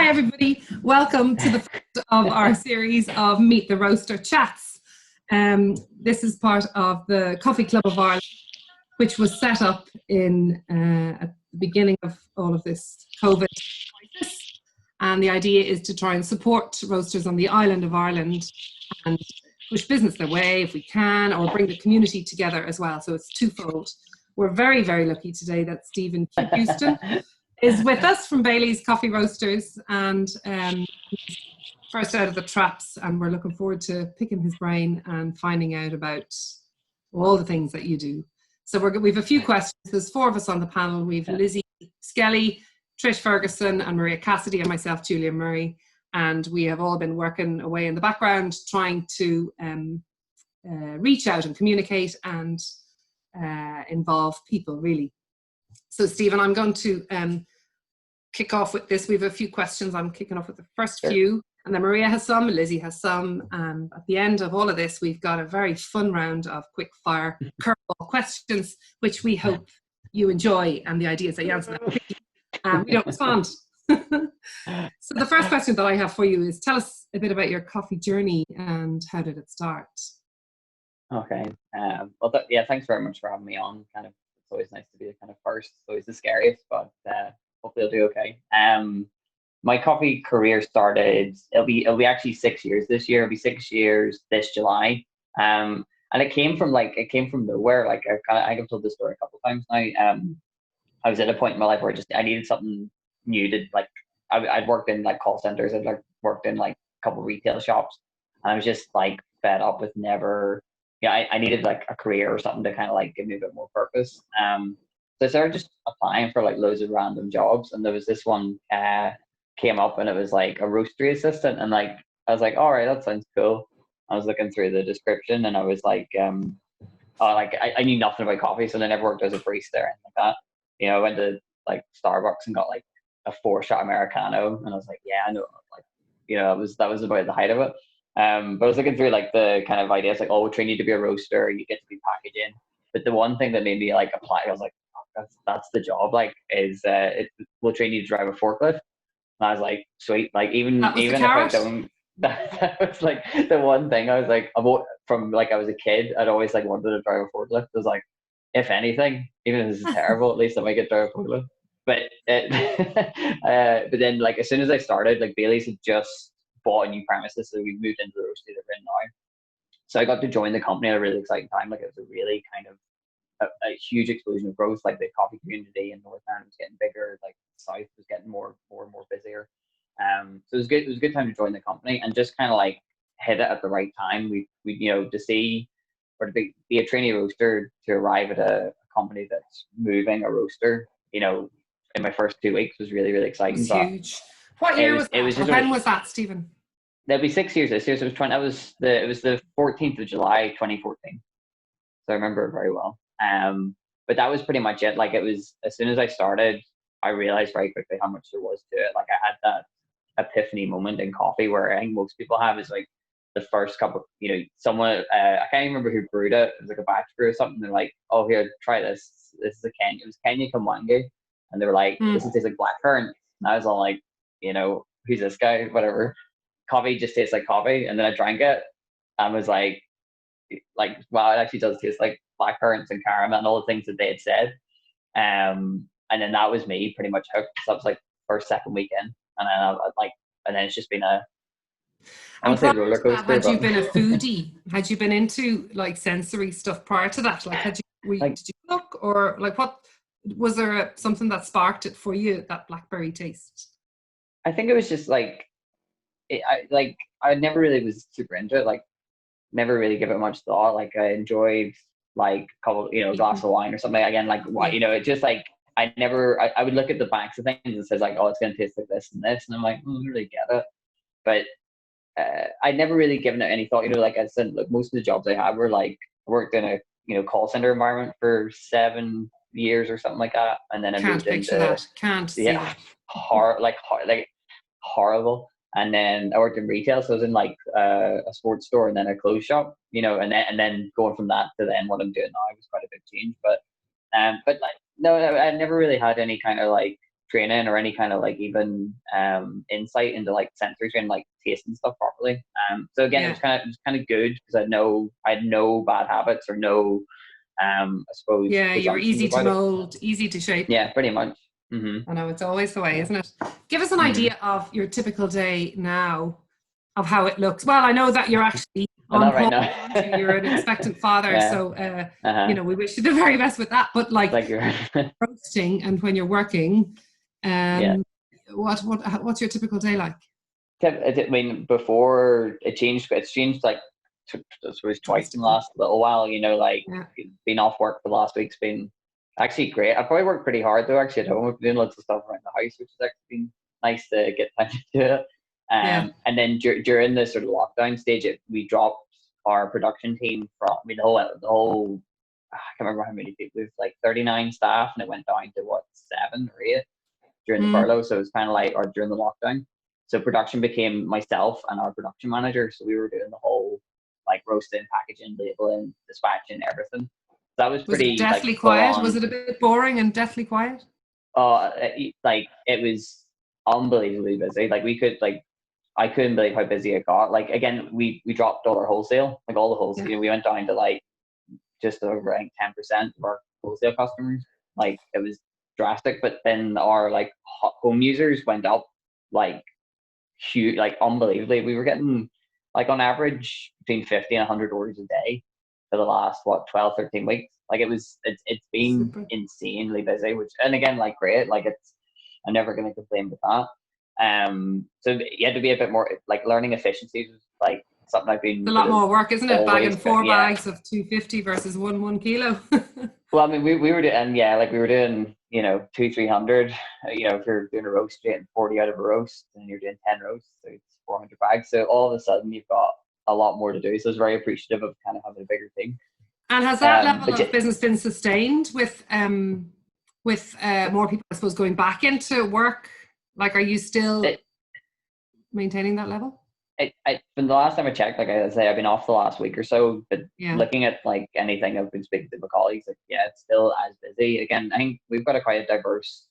Hi, everybody. Welcome to the first of our series of Meet the Roaster chats. This is part of the Coffee Club of Ireland, which was set up at the beginning of all of this COVID crisis. And the idea is to try and support roasters on the island of Ireland and push business their way if we can, or bring the community together as well. So it's twofold. We're very, very lucky today that Stephen Houston is with us from Bailies Coffee Roasters, and he's first out of the traps, and we're looking forward to picking his brain and finding out about all the things that you do. So we've a few questions. There's four of us on the panel. We've Lizzie Skelly, Trish Ferguson, and Maria Cassidy, and myself, Julia Murray. And we have all been working away in the background trying to reach out and communicate and involve people, really. So, Stephen, I'm going to kick off with this. We have a few questions. I'm kicking off with the first few, and then Maria has some, Lizzie has some. And at the end of all of this, we've got a very fun round of quick fire curveball questions, which we hope you enjoy. And the idea is that you answer them quickly and we don't respond. So the first question that I have for you is, tell us a bit about your coffee journey and how did it start? Okay. Well, thanks very much for having me on. It's always nice to be the kind of first. It's always the scariest, but hopefully I'll do okay. My coffee career started. It'll be actually 6 years this year. It'll be 6 years this July. And it came from nowhere. Like I think I've told this story a couple of times now. I was at a point in my life where I needed something new to I'd worked in like call centers. I'd worked in like a couple of retail shops, and I was just like fed up with never. Yeah, I needed like a career or something to kind of like give me a bit more purpose. So I started just applying for like loads of random jobs, and there was this one came up, and it was like a roastery assistant, and like I was like, all right, that sounds cool. I was looking through the description, and I was like, I knew nothing about coffee, so I never worked as a barista or anything like that. You know, I went to like Starbucks and got like a 4-shot Americano, and I was like, yeah, I know, like, you know, that was about the height of it. But I was looking through like the kind of ideas, like, oh, we'll train you to be a roaster, you get to be packaging. But the one thing that made me like apply, I was like, oh, that's the job. Like, we'll train you to drive a forklift. And I was like, sweet. Like even if I don't, that was like the one thing. I was like, from like I was a kid, I'd always like wanted to drive a forklift. I was like, if anything, even if this is terrible, at least I might get to drive a forklift. But but then like as soon as I started, like Bailey's had just bought a new premises, so we moved into the roastery that we're in now. So I got to join the company at a really exciting time. Like it was a really kind of a huge explosion of growth. Like the coffee community in Northern Ireland was getting bigger. Like the South was getting more and more busier. So it was good. It was a good time to join the company and just kind of like hit it at the right time. We to see or to be a trainee roaster, to arrive at a company that's moving a roaster, in my first 2 weeks was really, really exciting. It was huge. What year was that? When was that, Stephen? There'll be 6 years this year. So it was the 14th of July, 2014. So I remember it very well. But that was pretty much it. Like it was, as soon as I started, I realized very quickly how much there was to it. Like I had that epiphany moment in coffee where I think most people have, is like the first couple, someone, I can't even remember who brewed it. It was like a batch brew or something. They're like, oh, here, try this. This is it was Kenya Kamwangi. And they were like, this tastes like blackcurrant. And I was all like, who's this guy? Whatever. Coffee just tastes like coffee. And then I drank it and was like, wow, it actually does taste like blackcurrants and caramel and all the things that they had said. And then that was me pretty much hooked. So that was like first, second weekend. And then and then it's just been I want to say roller coaster. Had you been a foodie? Had you been into like sensory stuff prior to that? Like, did you look, or like what was there something that sparked it for you, that blackberry taste? I think it was just like I never really was super into it. Like, never really give it much thought. Like, I enjoyed like a couple, glass of wine or something. Again, like what, it just like I would look at the backs of things and it says like, oh, it's gonna taste like this and this, and I'm like, I don't really get it. But I'd never really given it any thought. Like I said, like most of the jobs I had were like, I worked in a call center environment for 7 years or something like that, and then I moved into that. Can't see that. Horrible. And then I worked in retail, so I was in like a sports store and then a clothes shop, and then going from that to then what I'm doing now was quite a big change. But like no, I never really had any kind of like training or any kind of like even insight into like sensory training, like tasting stuff properly. So again, it was kind of good because I had no bad habits or no I suppose Yeah, you're easy to mold, easy to shape. Yeah, pretty much. I know it's always the way, isn't it? Give us an idea of your typical day now, of how it looks. Well, I know that you're actually on right now. You're an expectant father, so you know, we wish you the very best with that. But like roasting and when you're working, what's your typical day like? I mean, before it's changed like I suppose twice in the last little while. You know, like being off work for the last week's been actually great. I probably worked pretty hard though. Actually, at home, I've been doing lots of stuff around the house, which has actually been nice to get time to do it. And then during the sort of lockdown stage, we dropped our production team from. I mean, the whole. I can't remember how many people. We've like 39 staff, and it went down to what 7 or 8 during the furlough. So it was kind of like, or during the lockdown. So production became myself and our production manager. So we were doing the whole like roasting, packaging, labeling, dispatching, everything. So that was pretty. Was it deathly like, quiet? Was it a bit boring and deathly quiet? Like it was unbelievably busy. Like I couldn't believe how busy it got. Like again, we dropped all our wholesale, like all the wholesale. You know, we went down to like just over like 10% of our wholesale customers. Like it was drastic. But then our like home users went up like huge, like unbelievably. We were getting like on average between 50 and 100 orders a day for the last 12, 13 weeks. Like it's been super insanely busy, which, and again, like great, like I'm never going to complain with that. So you had to be a bit more like learning efficiencies was like something I've been. It's a lot more work, isn't it? Bagging 4 bags of 250 versus 1 kilo. Well, I mean, we were doing, we were doing, 200-300. If you're doing a roast, you're getting 40 out of a roast, and you're doing 10 roasts, so it's 400 bags. So all of a sudden, you've got a lot more to do. So I was very appreciative of kind of having a bigger team. And has that level of business been sustained with more people, I suppose, going back into work? Like, are you still maintaining that level? From the last time I checked, like I say, I've been off the last week or so, but looking at like anything I've been speaking to my colleagues, like it's still as busy. Again, I think we've got quite a diverse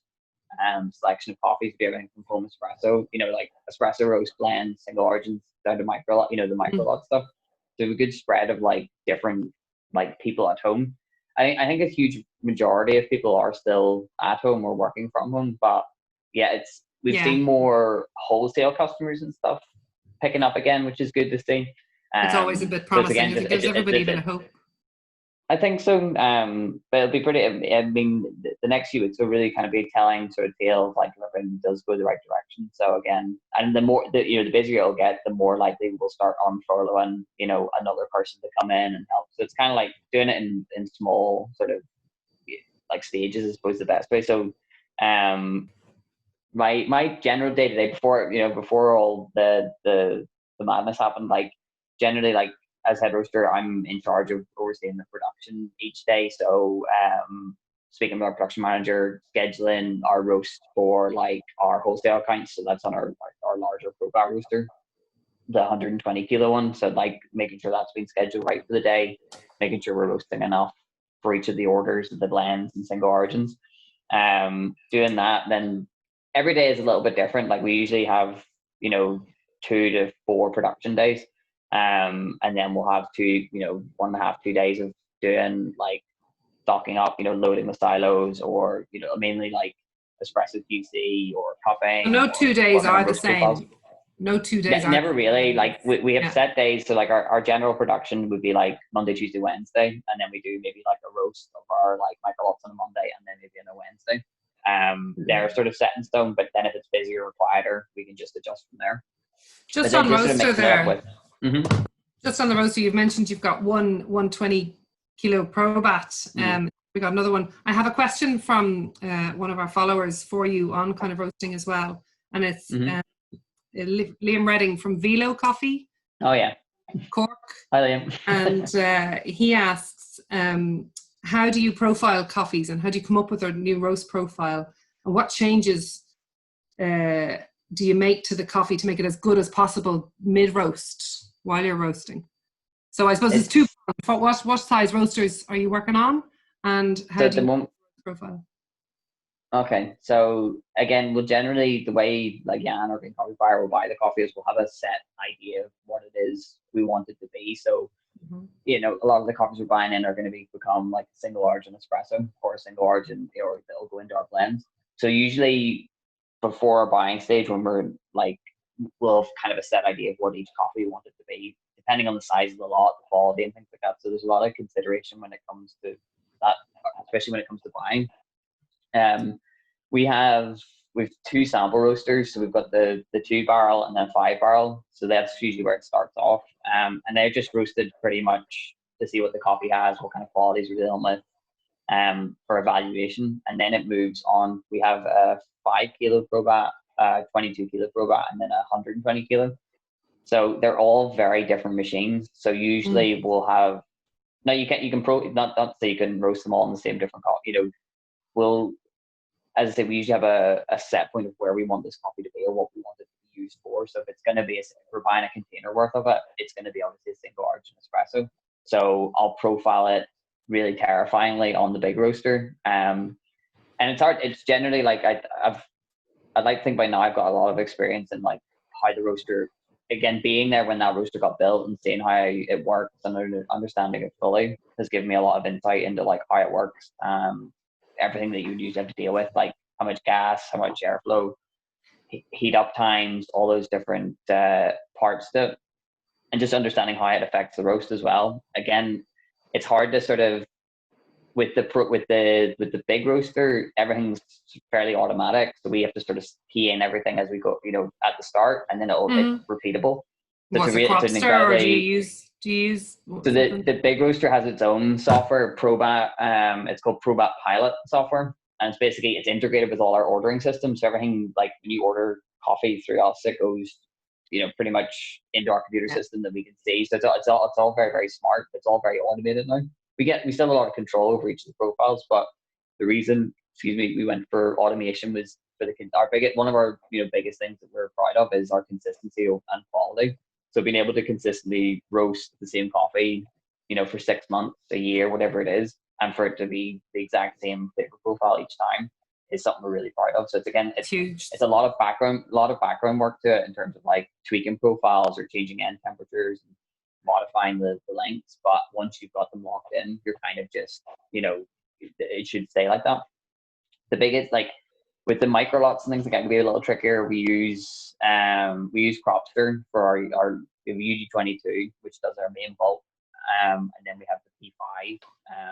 selection of coffees. We have everything from home espresso, like espresso, roast, blend, single origins, down to micro lot, the micro lot stuff. So a good spread of like different like people at home. I think a huge majority of people are still at home or working from home, but we've seen more wholesale customers and stuff picking up again, which is good to see. It's always a bit promising. It gives everybody a bit of hope. I think so. But it'll be pretty. I mean, the next few weeks will really kind of be telling sort of tale of like if everything does go the right direction. So again, and the more the busier it'll get, the more likely we'll start on furloughing, another person to come in and help. So it's kind of like doing it in small sort of like stages, I suppose, the best way. So, my general day to day before all the madness happened, like generally like as head roaster, I'm in charge of overseeing the production each day. So speaking with our production manager, scheduling our roast for like our wholesale accounts. So that's on our larger profile roaster, the 120 kilo one. So like making sure that's been scheduled right for the day, making sure we're roasting enough for each of the orders, the blends and single origins. Doing that, then every day is a little bit different. Like we usually have 2 to 4 production days, and then we'll have 1.5, 2 days of doing like stocking up, loading the silos, or mainly like espresso QC or cupping. No 2 days are the same. No 2 days. Never really. Like we have set days. So like our general production would be like Monday, Tuesday, Wednesday, and then we do maybe like a roast of our like micro lots on a Monday, and then maybe on a Wednesday. They're sort of set in stone, but then if it's busier or quieter, we can just adjust from there. Just on roaster there. Just on the roaster, you've mentioned you've got one 120 kilo Probat. We got another one. I have a question from one of our followers for you on kind of roasting as well, and it's Liam Redding from Velo Coffee. Oh yeah, Cork. Hi Liam. And he asks, how do you profile coffees, and how do you come up with a new roast profile, and what changes do you make to the coffee to make it as good as possible mid roast while you're roasting? So I suppose it's 2. What size roasters are you working on, and how do you profile? Okay, so again, well, generally the way like Jan or Green Coffee Buyer will buy the coffee is we'll have a set idea of what it is we want it to be. So Mm-hmm. a lot of the coffees we're buying in are going to become like a single origin espresso or a single origin, or they'll go into our blends. So usually before our buying stage, when we're like, we'll have kind of a set idea of what each coffee we want it to be, depending on the size of the lot, the quality, and things like that. So there's a lot of consideration when it comes to that, especially when it comes to buying. Um, we have we've two sample roasters, so we've got the 2 barrel and then 5 barrel. So that's usually where it starts off. And they're just roasted pretty much to see what the coffee has, what kind of qualities we're dealing with, for evaluation. And then it moves on. We have a 5 kilo probat, 22 kilo probat, and then a 120 kilo. So they're all very different machines. So usually we'll have, no, you can not say you can roast them all in the same different coffee. We'll, as I say, we usually have a set point of where we want this coffee to be or what we want it to be used for. So if it's going to be, if we're buying a container worth of it, it's going to be obviously a single origin espresso. So I'll profile it really terrifyingly on the big roaster. And it's hard. It's generally like I'd like to think by now I've got a lot of experience in like how the roaster, again, being there when that roaster got built and seeing how it works and understanding it fully has given me a lot of insight into like how it works. Everything that you would usually have to deal with, like how much gas, how much airflow, heat up times, all those different parts to it, and just understanding how it affects the roast as well. Again, it's hard to sort of with the big roaster, everything's fairly automatic, so we have to sort of key in everything as we go, at the start, and then it's repeatable. So What's a it's an Cropster, or do you incredibly use so the big roaster has its own software, Probat. It's called Probat Pilot software, and it's integrated with all our ordering systems. So everything, like when you order coffee through us, it goes, pretty much into our computer system that we can see. So it's all very, very smart. It's all very automated now. We still have a lot of control over each of the profiles, but the reason, we went for automation was for one of our biggest things that we're proud of is our consistency and quality. So being able to consistently roast the same coffee, for 6 months, a year, whatever it is, and for it to be the exact same flavor profile each time is something we're really proud of. So it's huge. It's a lot of background work to it in terms of like tweaking profiles or changing end temperatures and modifying the lengths. But once you've got them locked in, you're kind of just, it should stay like that. The biggest, like, with the micro lots and things like that, can be a little trickier. We use Cropster for our UG22, which does our main bulk, and then we have the P5,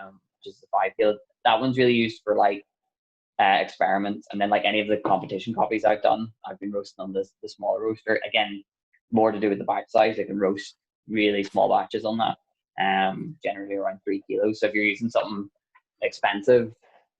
which is the 5 kilo. That one's really used for like experiments, and then like any of the competition coffees I've been roasting on the smaller roaster. Again, more to do with the batch size. They can roast really small batches on that, generally around 3 kilos. So if you're using something expensive,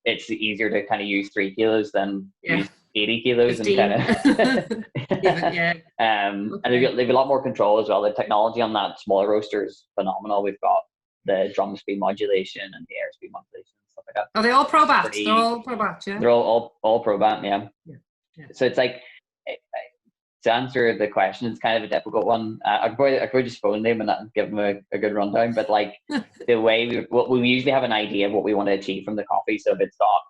it's easier to kind of use 3 kilos than use 80 kilos 15. and kind of and they've a lot more control as well. The technology on that smaller roaster is phenomenal. We've got the drum speed modulation and the air speed modulation and stuff like that. Are they all Probat? They're all Probat, yeah? They're all Probat, yeah. So it's like, to answer the question, it's kind of a difficult one. I could probably just phone them and give them a good rundown. But like the way we usually have an idea of what we want to achieve from the coffee. So if it's got,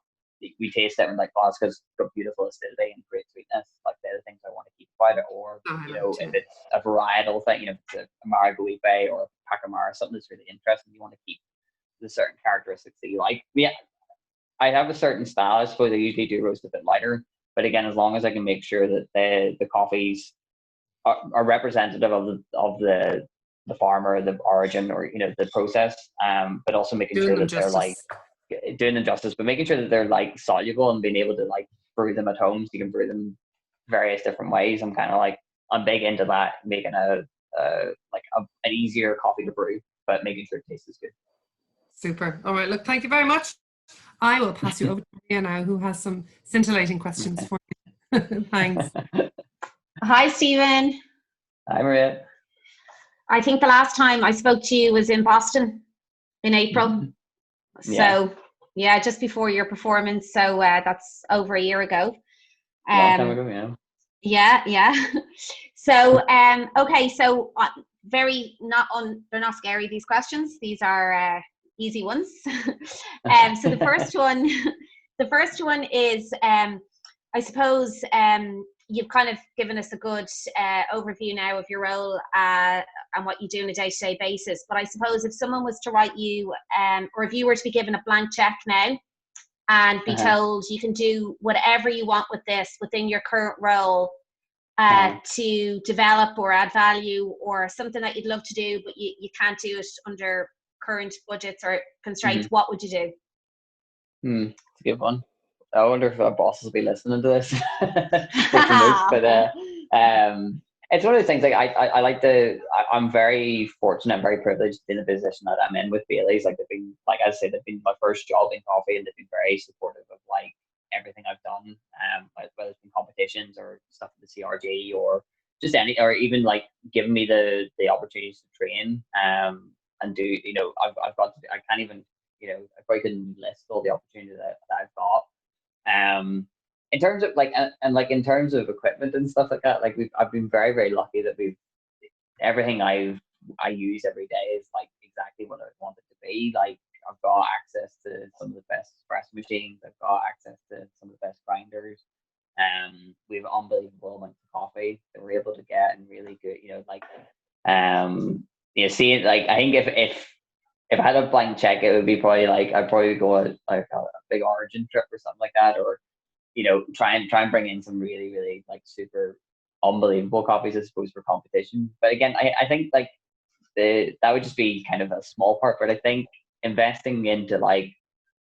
we taste it and like, oh, it's because it's got beautiful acidity and great sweetness, like they're the things I want to keep about it. Or if it's a varietal thing, if it's a Mariguipe or Pacamara, something that's really interesting, you want to keep the certain characteristics that you like. I have a certain style. I suppose I usually do roast a bit lighter. But again, as long as I can make sure that the coffees are representative of the farmer, the origin, or the process, but also making sure that they're like doing them justice, but making sure that they're like soluble and being able to like brew them at home, so you can brew them various different ways. I'm big into that, making an easier coffee to brew, but making sure it tastes good. Super. All right. Look, thank you very much. I will pass you over to Maria now, who has some scintillating questions for you. Thanks. Hi, Stephen. Hi, Maria. I think the last time I spoke to you was in Boston in April. So, just before your performance. So that's over a year ago. Long time ago, Yeah. So, okay. So they're not scary, these questions. These are easy ones. So the first one the first one is, I suppose, you've kind of given us a good overview now of your role and what you do on a day-to-day basis. But I suppose if someone was to write you, or if you were to be given a blank check now and be told you can do whatever you want with this within your current role to develop or add value, or something that you'd love to do, but you can't do it under current budgets or constraints, what would you do? It's a good one. I wonder if our bosses will be listening to this. But it's one of those things. Like I like I'm very fortunate, I'm very privileged in the position that I'm in with Bailey's. Like they've been, like I said, they've been my first job in coffee, and they've been very supportive of like everything I've done. Whether it's been competitions or stuff at the CRG or just any, or even like giving me the opportunities to train and do. You know, I've got. I can't even. You know, I probably couldn't list all the opportunities that I've got. In terms of like and like in terms of equipment and stuff like that, like I've been very, very lucky that everything I use every day is like exactly what I want it to be. Like I've got access to some of the best espresso machines. I've got access to some of the best grinders. We have unbelievable amounts of coffee that we're able to get, and really good. You know, like seeing, like, I think if I had a blank check, it would be probably like I'd probably go on like a big origin trip or something like that, or you know, try and bring in some really, really like super unbelievable copies, I suppose, for competition. But again, I think like that would just be kind of a small part. But I think investing into like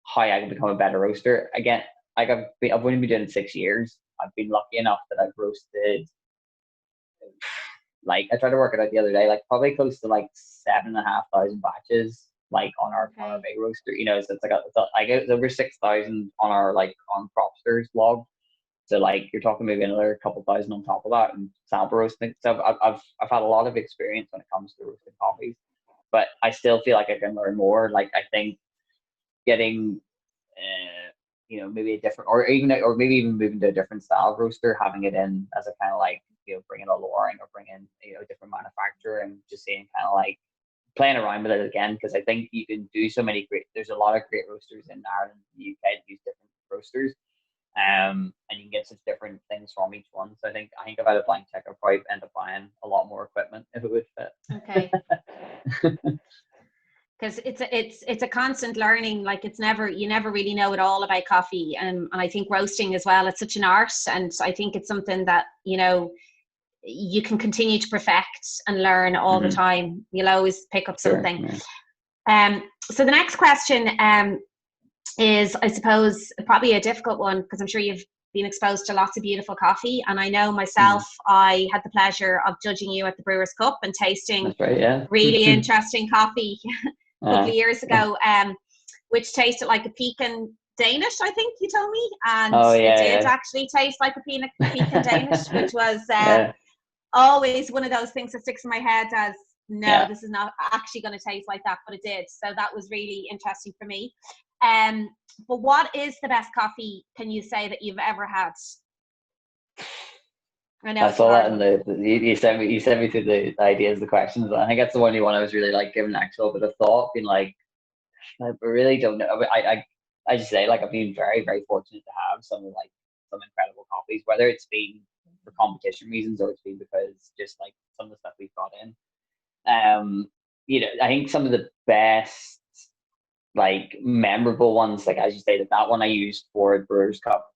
how I can become a better roaster. Again, like I've only been doing it 6 years. I've been lucky enough that I've roasted, like I tried to work it out the other day, like probably close to like 7,500 batches, like on our big roaster. You know, so it's over 6,000 on our like on Propsters log. So like you're talking maybe another couple thousand on top of that, and sample roasting. So I've had a lot of experience when it comes to roasting coffees, but I still feel like I can learn more. Like I think getting you know, maybe a different, or maybe even moving to a different style of roaster, having it in as a kind of like, you know, bringing a lowering or bringing, you know, a different manufacturer, and just seeing kind of like playing around with it again, because I think you can do so many there's a lot of great roasters in Ireland and the UK that use different roasters, and you can get such different things from each one. So I think if I had a blank check, I'd probably end up buying a lot more equipment if it would fit. Okay. Because it's a constant learning. Like you never really know it all about coffee, and I think roasting as well, it's such an art, and I think it's something that, you know, you can continue to perfect and learn all the time. You'll always pick up something. Sure. So the next question is, I suppose, probably a difficult one, because I'm sure you've been exposed to lots of beautiful coffee, and I know myself, I had the pleasure of judging you at the Brewers Cup and tasting really interesting coffee a couple of years ago, which tasted like a pecan Danish, I think you told me, and it did actually taste like a pecan Danish, which was always one of those things that sticks in my head as, this is not actually going to taste like that, but it did. So that was really interesting for me. But what is the best coffee, can you say, that you've ever had? I know I saw that in you sent me through the ideas, the questions. I think that's the only one I was really like giving actual bit of thought, being like, I really don't know. I just say, like, I've been very, very fortunate to have some incredible coffees, whether it's been for competition reasons or it's been because just like some of the stuff we've got in. You know, I think some of the best, like, memorable ones, like as you say, that one I used for Brewers Cup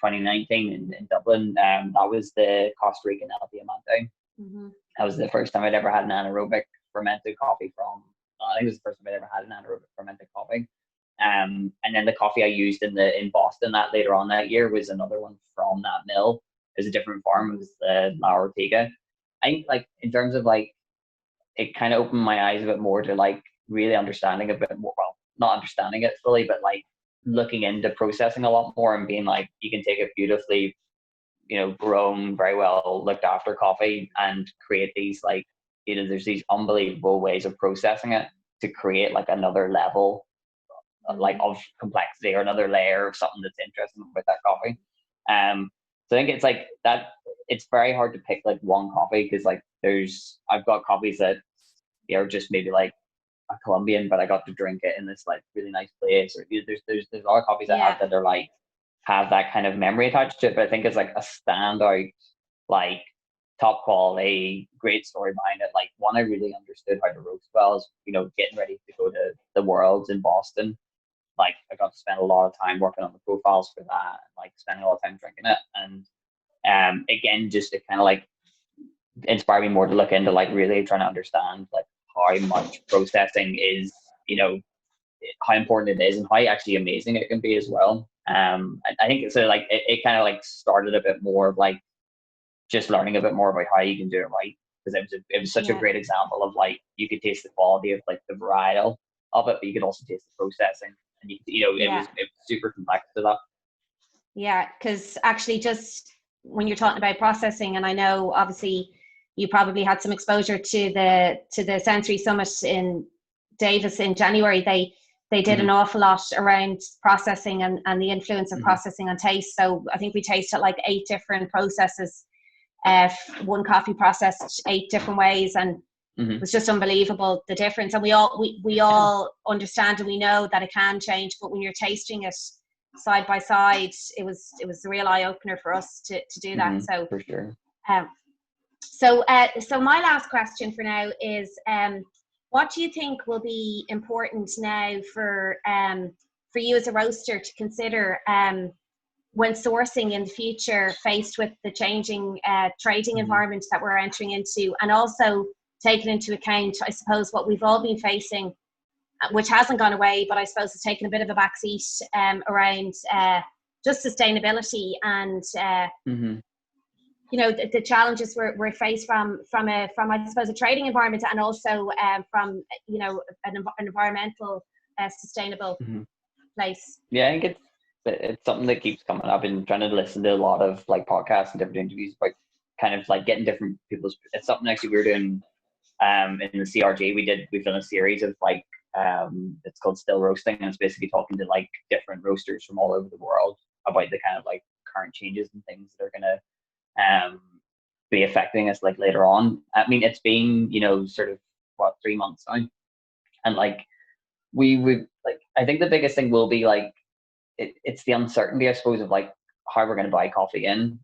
2019 in Dublin. That was the Costa Rican El Diamante. That was the first time I'd ever had an anaerobic fermented coffee from. I think it was the first time I'd ever had an anaerobic fermented coffee. And then the coffee I used in Boston that later on that year was another one from that mill. It was a different farm. It was the La Ortega. I think, like, in terms of like, it kind of opened my eyes a bit more to like really understanding a bit more. Well, not understanding it fully, but like looking into processing a lot more and being like, you can take a beautifully, you know, grown, very well looked after coffee and create these, like, you know, there's these unbelievable ways of processing it to create like another level like of complexity or another layer of something that's interesting with that coffee. So I think it's like that. It's very hard to pick like one coffee, because like I've got coffees that are just maybe like a Colombian, but I got to drink it in this like really nice place. Or there's a lot of coffees I have that are like have that kind of memory attached to it. But I think it's like a standout, like top quality, great story behind it. Like one, I really understood how to roast well is, getting ready to go to the Worlds in Boston. Like I got to spend a lot of time working on the profiles for that, like spending a lot of time drinking it. And again, just to kind of like inspire me more to look into like really trying to understand like how much processing is, how important it is and how actually amazing it can be as well. I think so. Like it kind of like started a bit more of like just learning a bit more about how you can do it right, because it was such a great example of like you could taste the quality of like the varietal of it, but you could also taste the processing, and it was super complex to that. Yeah, because actually, just when you're talking about processing, and I know obviously you probably had some exposure to the Sensory Summit in Davis in January. They did an awful lot around processing and the influence of processing on taste. So I think we tasted like 8 different processes. One coffee processed 8 different ways, and it was just unbelievable, the difference. And we all understand and we know that it can change, but when you're tasting it side by side, it was a real eye opener for us to do that. So for sure. So my last question for now is, what do you think will be important now for you as a roaster to consider when sourcing in the future, faced with the changing trading environment that we're entering into, and also taking into account, I suppose, what we've all been facing, which hasn't gone away, but I suppose it's taken a bit of a backseat around just sustainability and the challenges we're faced from I suppose a trading environment, and also from an environmental sustainable place. Yeah, I think it's something that keeps coming. I've been trying to listen to a lot of like podcasts and different interviews about kind of like getting different people's. It's something actually we were doing in the CRG. We've done a series of like it's called Still Roasting, and it's basically talking to like different roasters from all over the world about the kind of like current changes and things that are gonna be affecting us like later on. I mean, it's been sort of 3 months now, and like we would like, I think the biggest thing will be like it's the uncertainty, I suppose, of like how we're going to buy coffee in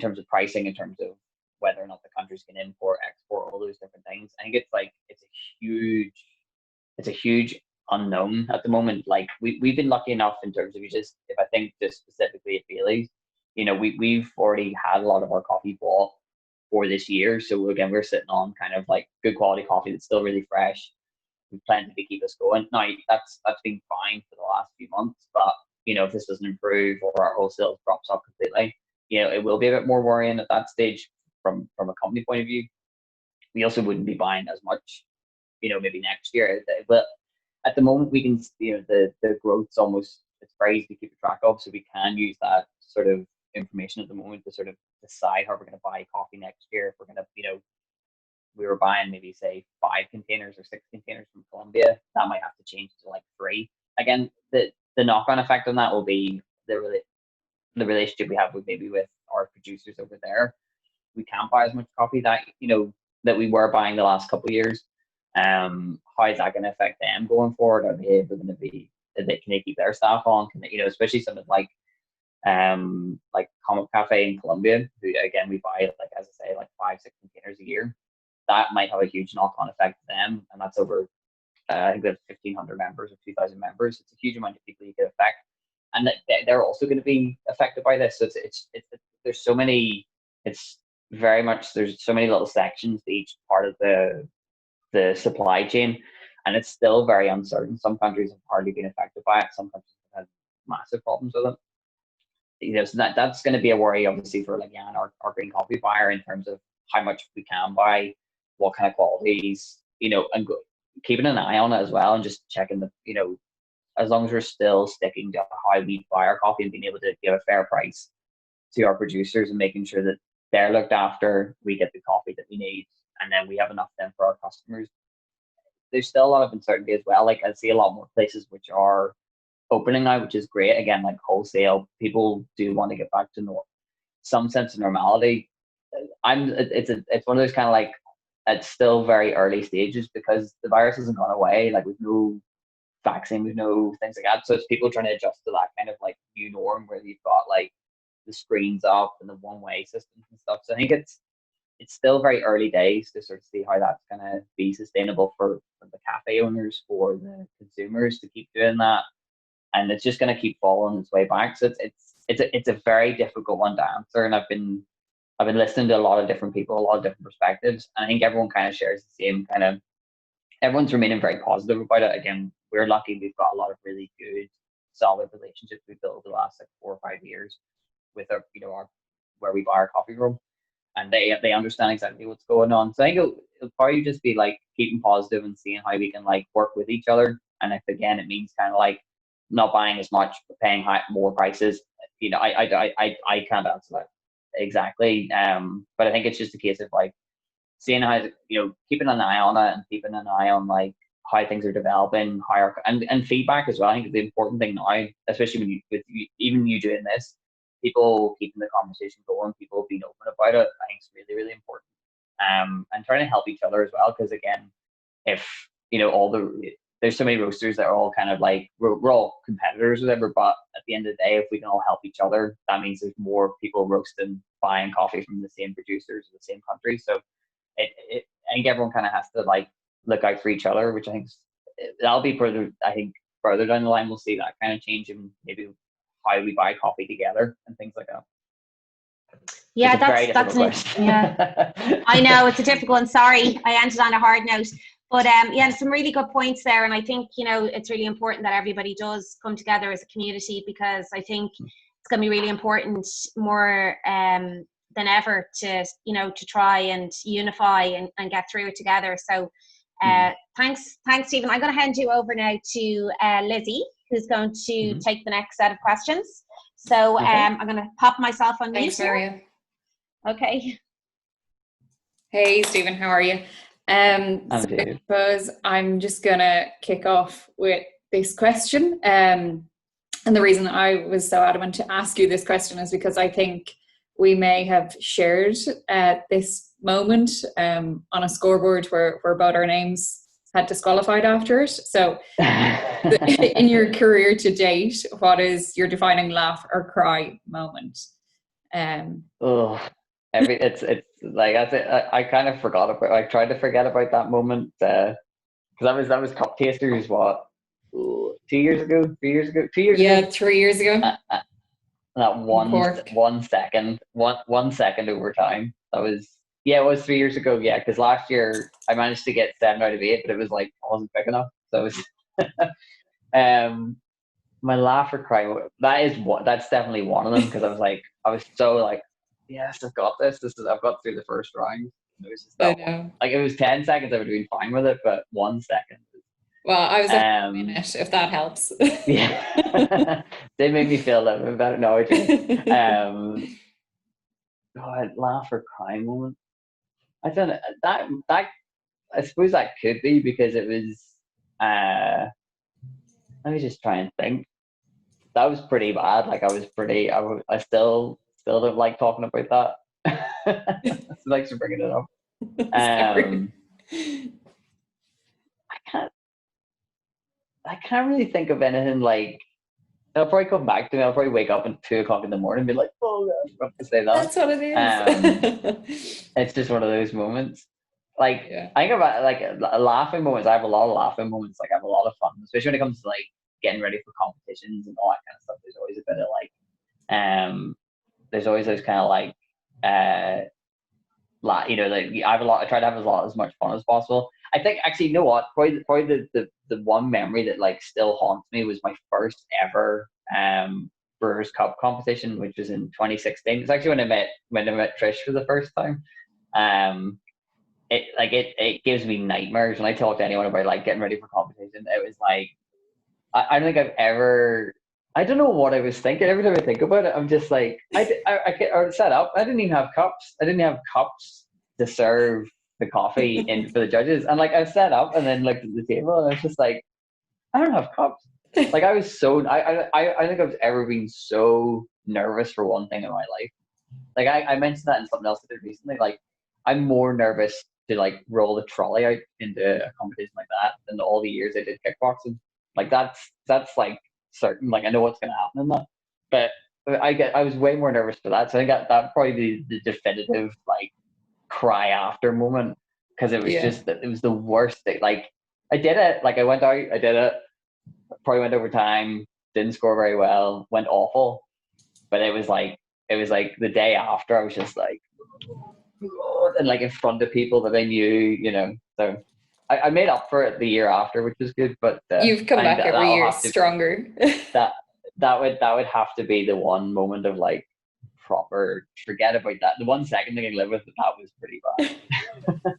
terms of pricing, in terms of whether or not the countries can import, export, all those different things. I think it's a huge unknown at the moment. Like we've been lucky enough in terms of if I think just specifically at Bailey's, we've already had a lot of our coffee bought for this year. So again, we're sitting on kind of like good quality coffee that's still really fresh. We've plenty to keep us going. Now that's been fine for the last few months, but if this doesn't improve or our wholesale drops off completely, it will be a bit more worrying at that stage from a company point of view. We also wouldn't be buying as much, maybe next year. But at the moment, we can, the growth's it's very easy to keep track of, so we can use that sort of information at the moment to sort of decide how we're going to buy coffee next year. If we're going to, we were buying maybe say 5 containers or 6 containers from Colombia, that might have to change to like 3. Again, the knock-on effect on that will be the relationship we have with our producers over there. We can't buy as much coffee that that we were buying the last couple of years. How is that going to affect them going forward? Are they able to can they keep their staff on? Can they, especially something like Comet Cafe in Colombia, who again we buy, like as I say, like 5-6 containers a year. That might have a huge knock-on effect to them, and that's over. I think they have 1,500 members or 2,000 members. It's a huge amount of people you could affect, and they're also going to be affected by this. So it's there's so many. It's very much there's so many little sections to each part of the supply chain, and it's still very uncertain. Some countries have hardly been affected by it. Some countries have had massive problems with it. So that's going to be a worry, obviously, for like Jan, our green coffee buyer, in terms of how much we can buy, what kind of qualities, and keeping an eye on it as well, and just checking as long as we're still sticking to how we buy our coffee and being able to give a fair price to our producers and making sure that they're looked after, we get the coffee that we need, and then we have enough then for our customers. There's still a lot of uncertainty as well. Like I see a lot more places which are opening now, which is great. Again, like wholesale, people do want to get back to some sense of normality. It's one of those kind of like, it's still very early stages because the virus hasn't gone away. Like we've no vaccine, we've no things like that. So it's people trying to adjust to that kind of like new norm where you've got like the screens up and the one-way systems and stuff. So I think it's still very early days to sort of see how that's going to be sustainable for the cafe owners, for the consumers to keep doing that, and it's just going to keep following its way back. So it's a very difficult one to answer, and I've been listening to a lot of different people, a lot of different perspectives, and I think everyone kind of shares the same kind of. Everyone's remaining very positive about it. Again, we're lucky; we've got a lot of really good, solid relationships we've built over the last like 4 or 5 years with our, our where we buy our coffee from, and they understand exactly what's going on. So I think it'll probably just be like keeping positive and seeing how we can like work with each other. And if again it means kind of like not buying as much, but paying more prices, I can't answer that exactly. But I think it's just a case of like seeing how keeping an eye on it and keeping an eye on like how things are developing, and feedback as well. I think the important thing now, especially even you doing this, people keeping the conversation going, people being open about it, I think it's really, really important. And trying to help each other as well, because again, if there's so many roasters that are all kind of like we're all competitors or whatever, but at the end of the day, if we can all help each other, that means there's more people roasting, buying coffee from the same producers in the same country. So I think everyone kind of has to like look out for each other, which I think that'll be further. I think further down the line, we'll see that kind of change in maybe how we buy coffee together and things like that. Yeah, I know it's a difficult one. Sorry, I ended on a hard note, but some really good points there, and I think it's really important that everybody does come together as a community, because I think it's going to be really important more than ever to try and unify and get through it together. So thanks Stephen. I'm going to hand you over now to Lizzie, who's going to take the next set of questions. So I'm going to pop myself on mute. Thanks, Maria. Okay. Hey, Stephen, how are you? I suppose I'm just going to kick off with this question. And the reason I was so adamant to ask you this question is because I think we may have shared this moment on a scoreboard where both our names had disqualified after it. So in your career to date, what is your defining laugh or cry moment? It's like I kind of forgot about. I tried to forget about that moment because that was Cup Tasters 2 years ago, 3 years ago, 2 years ago. Yeah, 3 years ago. That one second over time. It was 3 years ago. Yeah, because last year I managed to get 7 out of 8, but it was like I wasn't quick enough. So it was my laugh or cry. That's definitely one of them, because I was so like, yes, I've got this. I've got through the first round. It was just that one. Like it was 10 seconds, I would have been fine with it, but 1 second. Well, I was at a minute, if that helps. Yeah, they made me feel a little bit better. No, I didn't. God, laugh or cry moment. I don't know. That I suppose that could be because it was. Let me just try and think. That was pretty bad. Like I still don't like talking about that. Thanks for bringing it up. I can't really think of anything like. It'll probably come back to me. I'll probably wake up at 2 o'clock in the morning and be like, "Oh gosh, I have to say that." That's what it is. It's just one of those moments. Like I think about like laughing moments. I have a lot of laughing moments. Like I have a lot of fun, especially when it comes to like getting ready for competitions and all that kind of stuff. There's always a bit of like, there's always those kind of like, like I try to have as much fun as possible. I think actually, you know what? Probably the one memory that like still haunts me was my first ever Brewers Cup competition, which was in 2016. It's actually when I met Trish for the first time. It gives me nightmares when I talk to anyone about like getting ready for competition. It was like I don't think I've ever. I don't know what I was thinking. Every time I think about it, I'm just like I set up. I didn't even have cups. I didn't have cups to serve the coffee in for the judges. And like I set up and then looked at the table and I was just like, I don't have cups. Like I was so I think I've ever been so nervous for one thing in my life. Like I mentioned that in something else I did recently. Like I'm more nervous to like roll the trolley out into a competition like that than all the years I did kickboxing. Like that's like certain. Like I know what's gonna happen in that, but I was way more nervous for that. So I think that probably the definitive like cry after moment, because it was just that it was the worst thing. Like I did it. Like I went out, I did it. Probably went over time. Didn't score very well. Went awful. But it was like the day after. I was just like, oh, and like in front of people that I knew, you know. So I made up for it the year after, which was good. But you've come back every year stronger. that would have to be the one moment of like proper forget about that. The 1 second I can live with, that was pretty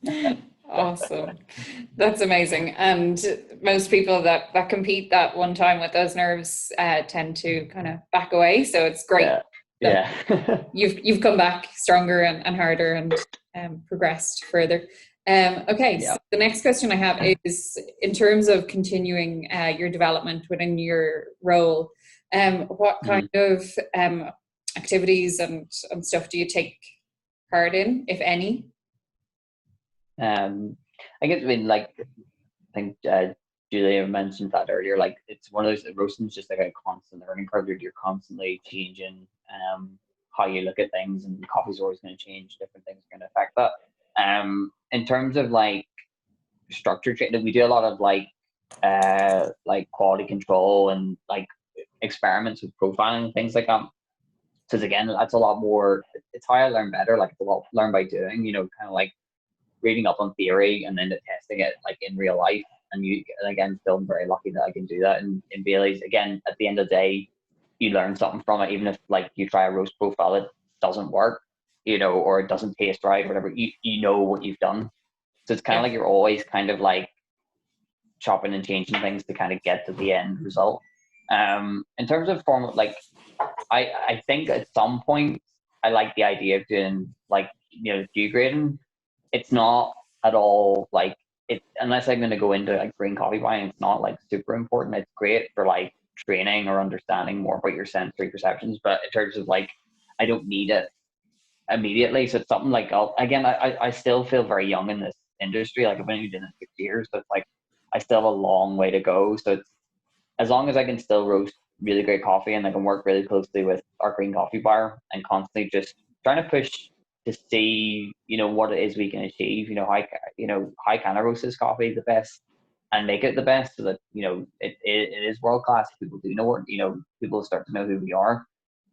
bad. Awesome. That's amazing. And most people that compete that one time with those nerves tend to kind of back away. So it's great. Yeah. You've come back stronger and harder and progressed further. Okay, so the next question I have is, in terms of continuing your development within your role, what kind of activities and stuff do you take part in, if any? I guess, I mean, like, I think Julia mentioned that earlier. Like, it's one of those, roasting's just like a constant learning curve. You're constantly changing how you look at things, and coffee's always going to change. Different things are going to affect that. In terms of like structure training, we do a lot of like quality control and like experiments with profiling and things like that. Because again, that's a lot more. It's how I learn better. Like, it's a lot learn by doing. You know, kind of like reading up on theory and then testing it like in real life. And again, still very lucky that I can do that in Bailey's. Again, at the end of the day, you learn something from it. Even if like you try a roast profile that doesn't work, you know, or it doesn't taste right, whatever, you know what you've done. So it's kind of like you're always kind of like chopping and changing things to kind of get to the end result. In terms of form, like I think at some point I like the idea of doing like, you know, Q grading. It's not at all like it, unless I'm going to go into like green coffee buying, it's not like super important. It's great for like training or understanding more about your sensory perceptions, but in terms of like, I don't need it immediately. So it's something like, I still feel very young in this industry. Like I've only been in 6 years, so it's like I still have a long way to go. So it's, as long as I can still roast really great coffee and I can work really closely with our green coffee bar and constantly just trying to push to see, you know, what it is we can achieve, you know, how can I roast this coffee the best and make it the best, so that, you know, it is world class. People do know what, you know, people start to know who we are.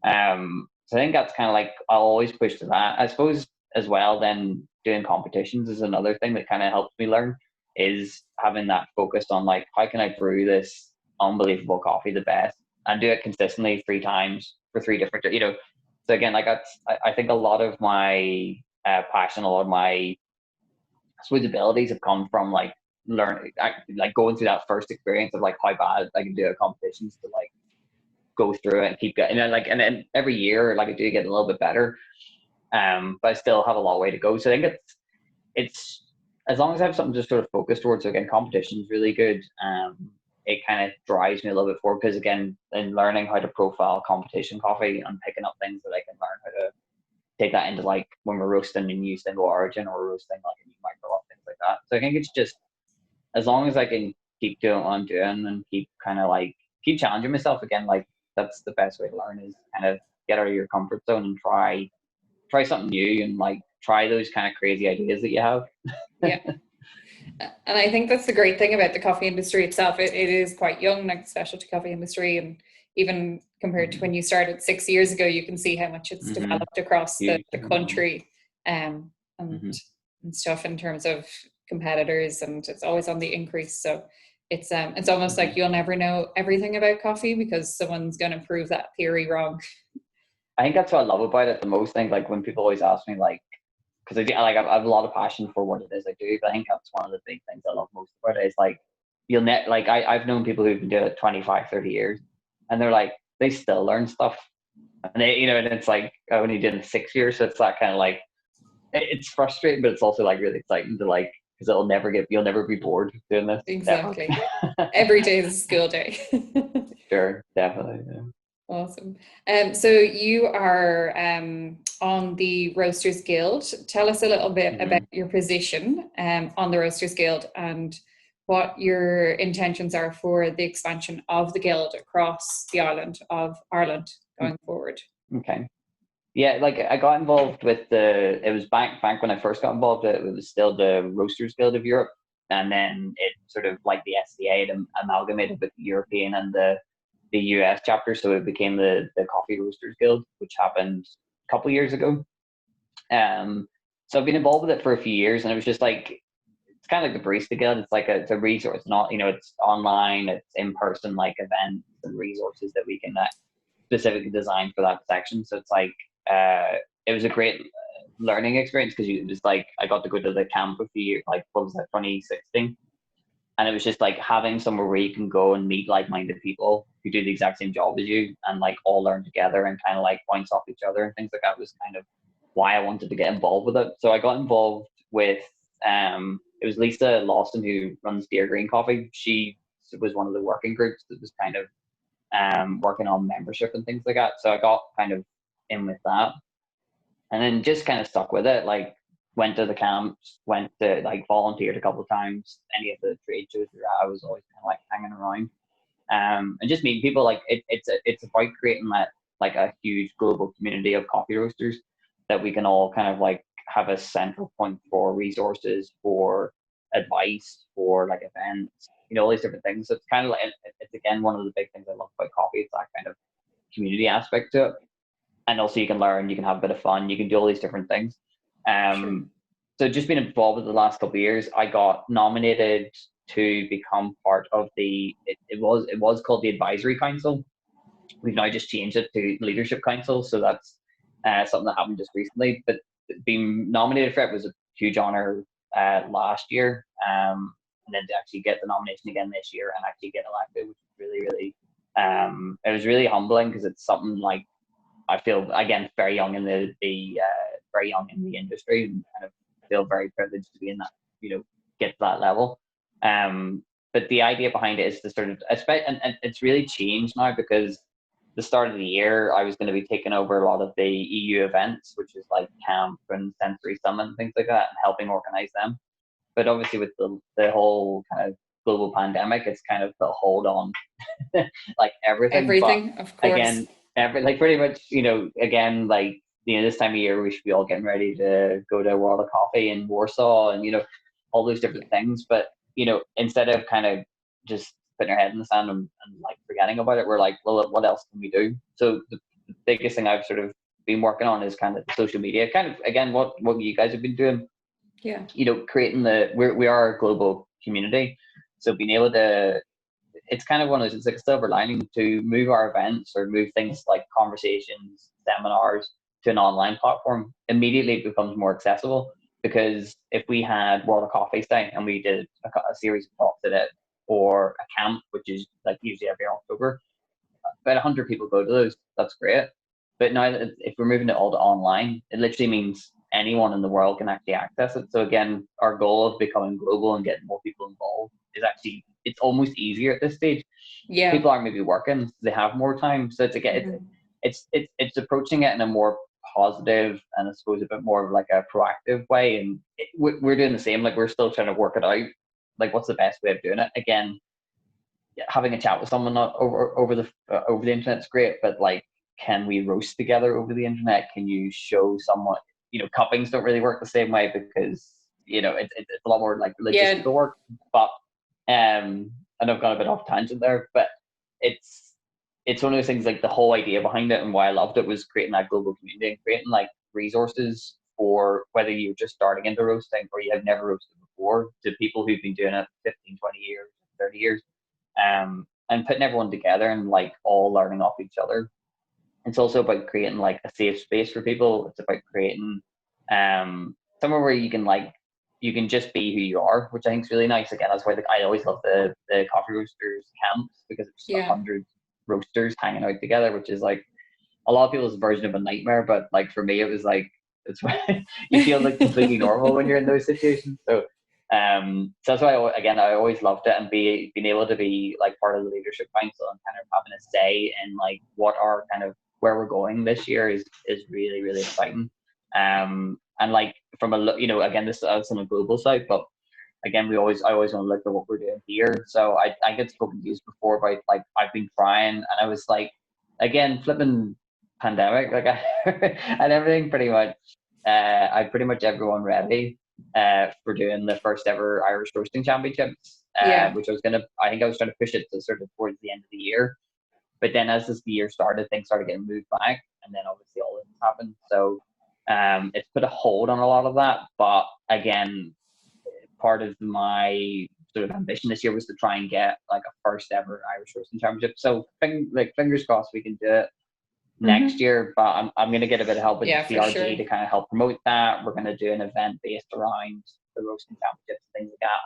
So I think that's kind of like, I'll always push to that. I suppose as well, then doing competitions is another thing that kind of helps me learn, is having that focus on like, how can I brew this unbelievable coffee the best and do it consistently 3 times for 3 different, you know. So again, like I think a lot of my passion, a lot of my, I suppose, abilities have come from like learning, like going through that first experience of like how bad I can do at competitions, to like go through it and keep getting, and like, and then every year like I do get a little bit better, but I still have a long way to go. So I think it's as long as I have something to sort of focus towards. So again, competition is really good. It kind of drives me a little bit forward, because again, in learning how to profile competition coffee and picking up things that I can learn how to take that into like when we're roasting a new single origin or roasting like a new micro, things like that. So I think it's just, as long as I can keep doing what I'm doing and keep kind of like keep challenging myself, again, like that's the best way to learn, is kind of get out of your comfort zone and try something new and like try those kind of crazy ideas that you have. Yeah. And I think that's the great thing about the coffee industry itself. It is quite young, like the specialty coffee industry, and even compared to when you started 6 years ago, you can see how much it's developed across the country, and stuff in terms of competitors, and it's always on the increase. So it's almost like you'll never know everything about coffee because someone's going to prove that theory wrong. I think that's what I love about it the most. Thing like when people always ask me like, because I have a lot of passion for what it is I do, but I think that's one of the big things I love most about it, is like I've known people who've been doing it 25, 30 years, and they're like, they still learn stuff, and they, you know, and it's like I only did it 6 years, so it's that kind of like, it's frustrating, but it's also like really exciting to like, because you'll never be bored doing this. Exactly. Every day is a school day. Sure, definitely. Yeah. Awesome. So you are on the Roasters Guild. Tell us a little bit about your position on the Roasters Guild and what your intentions are for the expansion of the guild across the island of Ireland going forward. Okay. Yeah, like I got involved with it was back when I first got involved, it was still the Roasters Guild of Europe. And then it sort of like the SCA, it amalgamated with the European and the US chapter. So it became the Coffee Roasters Guild, which happened a couple of years ago. So I've been involved with it for a few years, and it was just like, it's kind of like the Barista Guild. It's like it's a resource. It's not, it's online, it's in person, like events and resources that we can specifically design for that section. So it's like, it was a great learning experience, because it was like I got to go to the camp a few years, like what was that, 2016, and it was just like having somewhere where you can go and meet like-minded people who do the exact same job as you, and like all learn together and kind of like bounce off each other and things like that was kind of why I wanted to get involved with it. So I got involved with it was Lisa Lawson, who runs Deer Green Coffee. She was one of the working groups that was kind of working on membership and things like that. So I got kind of in with that, and then just kind of stuck with it. Like went to the camps, went to like volunteered a couple of times. Any of the trade shows we were at, I was always kind of like hanging around, and just meeting people. Like it's about creating that like a huge global community of coffee roasters that we can all kind of like have a central point for resources, for advice, for like events, all these different things. So it's kind of like, it's again one of the big things I love about coffee. It's that kind of community aspect to it. And also you can learn, you can have a bit of fun, you can do all these different things. So just been involved with the last couple of years. I got nominated to become part of it was called the Advisory Council. We've now just changed it to Leadership Council. So that's something that happened just recently. But being nominated for it was a huge honor last year. And then to actually get the nomination again this year and actually get elected, which was really, really, it was really humbling, because it's something like, I feel again very young in the very young in the industry, and kind of feel very privileged to be in that, get to that level. But the idea behind it is to sort of, and it's really changed now, because the start of the year I was going to be taking over a lot of the EU events, which is like camp and sensory summit and things like that, and helping organize them. But obviously with the whole kind of global pandemic, it's kind of the hold on like everything. But of course. Again, like pretty much, again, like, this time of year we should be all getting ready to go to World of Coffee in Warsaw, and all those different things. But instead of kind of just putting our head in the sand and like forgetting about it, we're like, well, what else can we do? So the biggest thing I've sort of been working on is kind of the social media, kind of again what you guys have been doing. Yeah. Creating we are a global community, so being able to, it's kind of one of those, it's like a silver lining to move our events or move things like conversations, seminars to an online platform. Immediately it becomes more accessible, because if we had World of Coffee Day and we did a series of talks at it, or a camp, which is like usually every October, about 100 people go to those. That's great. But now that if we're moving it all to online, it literally means anyone in the world can actually access it. So again, our goal of becoming global and getting more people involved is actually, it's almost easier at this stage. Yeah. People aren't maybe working, so they have more time. So it's again, it's approaching it in a more positive, and I suppose a bit more of like a proactive way. And we're doing the same. Like, we're still trying to work it out. Like, what's the best way of doing it? Again, having a chat with someone over the internet's great, but like, can we roast together over the internet? Can you show someone? Cuppings don't really work the same way, because it's a lot more like logistical work. But and I've gone a bit off tangent there, but it's one of those things, like the whole idea behind it and why I loved it was creating that global community and creating like resources for whether you're just starting into roasting or you have never roasted before, to people who've been doing it 15, 20 years, 30 years, and putting everyone together and like all learning off each other. It's also about creating like a safe space for people. It's about creating somewhere where you can just be who you are, which I think is really nice. Again, that's why I always love the coffee roasters camps, because it's 100 roasters hanging out together, which is like a lot of people's version of a nightmare. But like for me, it was like, it's you feel like completely normal when you're in those situations. So that's why I always loved it, and being able to be like part of the leadership council and kind of having a say in like what our kind of where we're going this year is really, really exciting. And like from again, this is on a global side, but again, I always want to look at what we're doing here. So I get spoken to you before about like I've been trying, and I was like, again, flipping pandemic, like I and everything pretty much. I pretty much everyone ready for doing the first ever Irish Roasting Championships, which I think I was trying to push it to sort of towards the end of the year. But then as the year started, things started getting moved back, and then obviously all this happened. So it's put a hold on a lot of that. But again, part of my sort of ambition this year was to try and get like a first ever Irish Roasting Championship. So fingers crossed we can do it next year. But I'm going to get a bit of help with the CRG to kind of help promote that. We're going to do an event based around the roasting championships and things like that.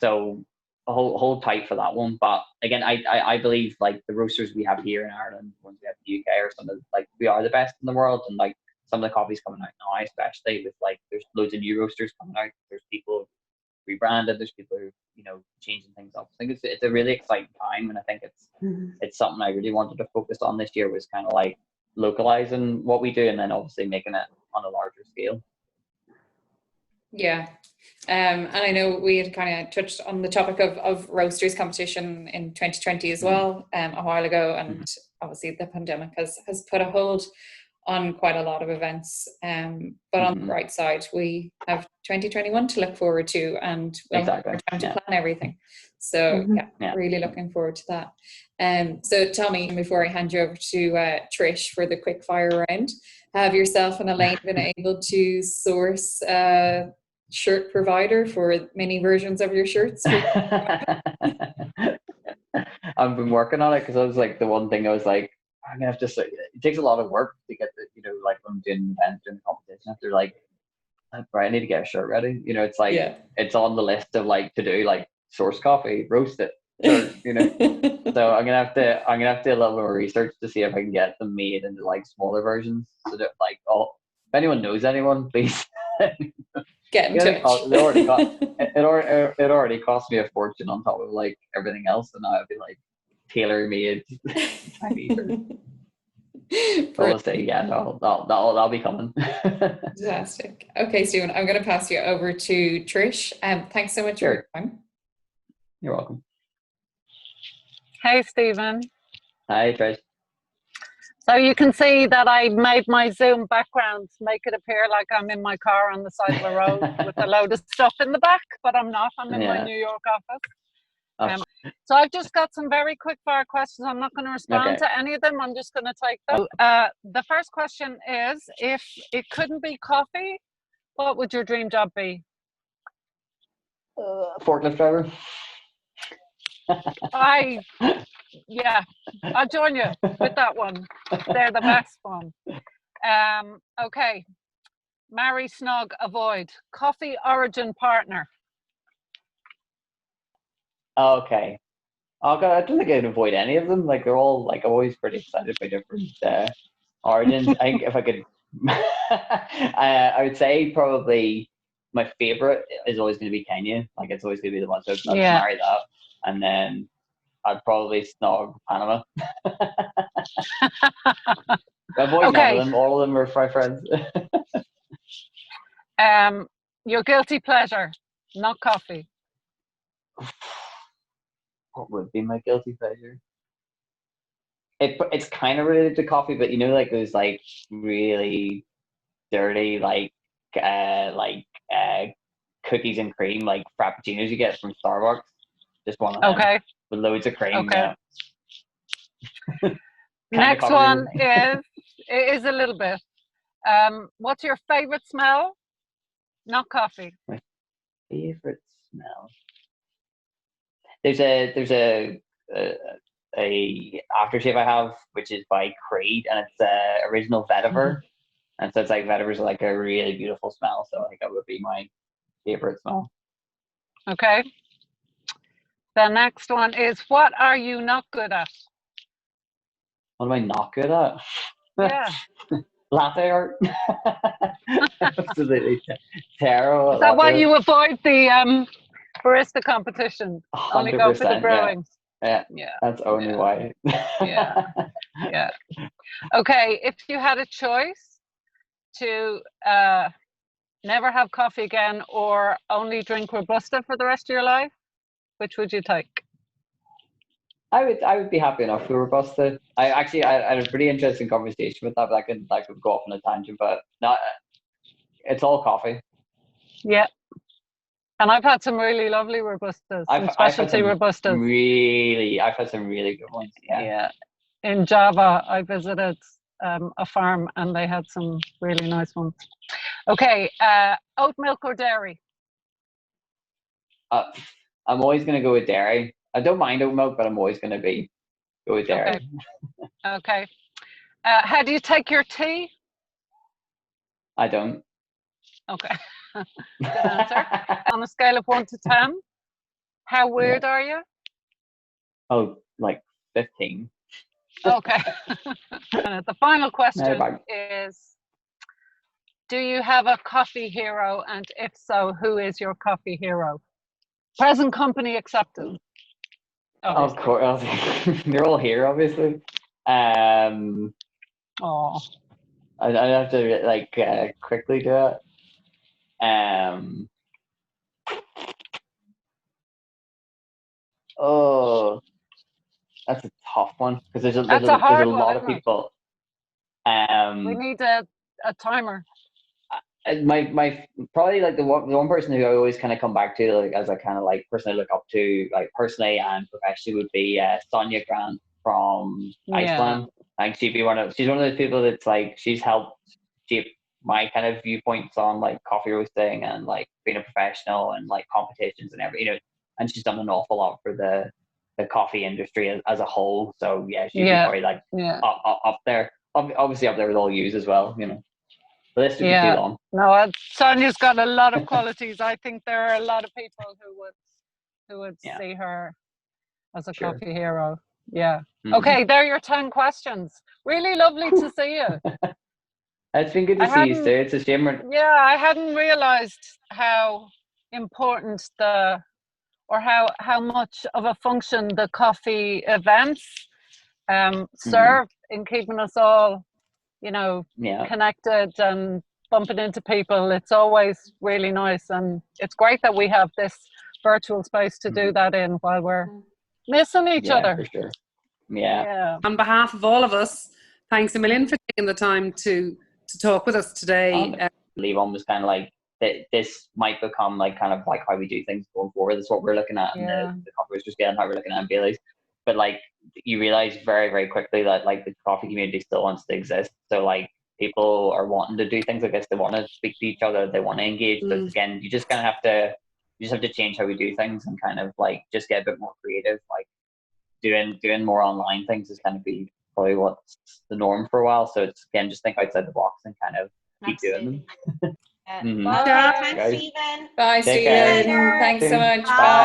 So hold tight for that one. But again, I believe like the roasters we have here in Ireland, ones we have in the UK, are some of like we are the best in the world, and like some of the coffees coming out now, especially with like there's loads of new roasters coming out. There's people rebranded. There's people who changing things up. I think it's a really exciting time, and I think it's something I really wanted to focus on this year, was kind of like localizing what we do, and then obviously making it on a larger scale. Yeah. And I know we had kind of touched on the topic of roasters competition in 2020 as well, a while ago, and obviously the pandemic has put a hold on quite a lot of events. But on the bright side, we have 2021 to look forward to, and we'll have more time to plan everything. So really looking forward to that. So tell me, before I hand you over to Trish for the quick fire round, have yourself and Elaine been able to source shirt provider for mini versions of your shirts? I've been working on it, because I was like, the one thing I was like, I'm gonna have to say, it takes a lot of work to get the, like when I'm doing events, doing the competition, after like, right, I need to get a shirt ready. It's like it's on the list of like to do, like source coffee, roast it, shirt, So I'm gonna have to do a little more research to see if I can get them made into like smaller versions, so that like, if anyone knows anyone, please get in touch. It already cost me a fortune on top of like everything else, and now I'd be like tailor made. I'll say that'll be coming. Fantastic. Okay, Stephen, I'm going to pass you over to Trish. Thanks so much for your time. You're welcome. Hey, Stephen. Hi, Trish. So you can see that I made my Zoom background make it appear like I'm in my car on the side of the road with a load of stuff in the back, but I'm not. I'm in my New York office. So I've just got some very quick fire questions. I'm not going to respond to any of them. I'm just going to take them. The first question is, if it couldn't be coffee, what would your dream job be? Forklift driver. I'll join you with that one. They're the best one. Okay. Marry, snog, avoid. Coffee origin partner. Okay. I don't think I'd avoid any of them. Like, they're all like, I'm always pretty excited by different origins. I think if I could, I would say probably my favorite is always going to be Kenya. Like, it's always going to be the one. So I'd marry that, and then I'd probably snog Panama. Avoid none of them. All of them are my friends. Your guilty pleasure, not coffee. What would be my guilty pleasure? It's kind of related to coffee, but like those like really dirty cookies and cream, like frappuccinos you get from Starbucks. Just one of them with loads of cream. Okay. Next one is a little bit. What's your favorite smell? Not coffee. My favorite smell. There's a aftershave I have, which is by Creed, and it's original vetiver, and so it's like vetivers are like a really beautiful smell. So I think that would be my favorite smell. Okay. The next one is, what are you not good at? What am I not good at? Yeah. Latte art. Absolutely terrible. Is that why you avoid the barista competition? 100%, only go for the brewing. Yeah. That's only why. Yeah. Okay, if you had a choice to never have coffee again, or only drink Robusta for the rest of your life? Which would you take? I would be happy enough with Robusta. I had a pretty interesting conversation with that, but I could go off on a tangent. But not, it's all coffee. Yeah. And I've had some really lovely Robustas, some specialty Robustas. I've had some really good ones. Yeah. In Java, I visited a farm and they had some really nice ones. Okay, oat milk or dairy? I'm always going to go with dairy. I don't mind oat milk, but I'm always going to go with dairy. Okay. How do you take your tea? I don't. Okay. Good answer. On a scale of 1 to 10, how weird are you? Oh, like 15. Okay. And the final question is, do you have a coffee hero? And if so, who is your coffee hero? Present company accepted. Of course. They're all here, obviously. Oh. I'd have to quickly do it. Oh, that's a tough one because there's a lot of people. We need a timer. My probably like the one person who I always kind of come back to, like as I kind of like personally look up to, like personally and professionally, would be Sonia Grant from Iceland. Like she's one of those people that's like she's helped shape my kind of viewpoints on like coffee roasting and like being a professional and like competitions and everything, and she's done an awful lot for the coffee industry as a whole. So she'd be probably like up there, obviously up there with all yous as well, But this would be too long. No, Sonia's got a lot of qualities. I think there are a lot of people who would see her as a coffee hero. Yeah. Mm-hmm. Okay, there are your 10 questions. Really lovely to see you. It's been good to see you, Stu. It's a shame. I hadn't realized how important how much of a function the coffee events serve in keeping us all connected and bumping into people. It's always really nice, and it's great that we have this virtual space to do that in while we're missing each other. For sure. Yeah. On behalf of all of us, thanks a million for taking the time to talk with us today. Levon was kind of like this might become like kind of like how we do things going forward. That's what we're looking at in the coffee roasters scale and how we're looking at Bailey's. But like you realize very, very quickly that like the coffee community still wants to exist. So like people are wanting to do things like this. They want to speak to each other. They want to engage. But again, you just kind of have to change how we do things and kind of like just get a bit more creative. Like doing more online things is going to be probably what's the norm for a while. So it's again just think outside the box and kind of keep doing them. Okay, thanks, Stephen. Bye, Stephen. Thanks so much. Bye.